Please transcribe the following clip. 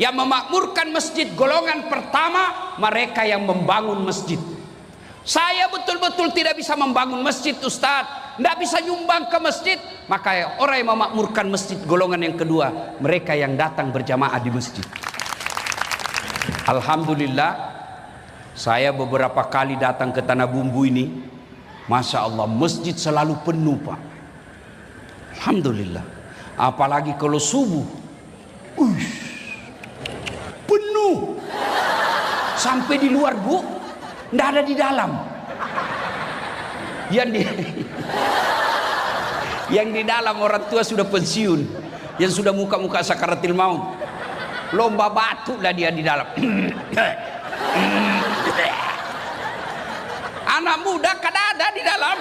Yang memakmurkan masjid golongan pertama mereka yang membangun masjid. Saya betul-betul tidak bisa membangun masjid, Ustadz, tidak bisa nyumbang ke masjid. Maka orang yang memakmurkan masjid golongan yang kedua, mereka yang datang berjamaah di masjid. Alhamdulillah, saya beberapa kali datang ke Tanah Bumbu ini, Masya Allah, masjid selalu penuh, Pak. Alhamdulillah. Apalagi kalau subuh, penuh sampai di luar, Bu, nggak ada di dalam. Yang di dalam orang tua sudah pensiun, yang sudah muka-muka sakaratil maut, lomba batuk lah dia di dalam. Anak muda kan ada di dalam.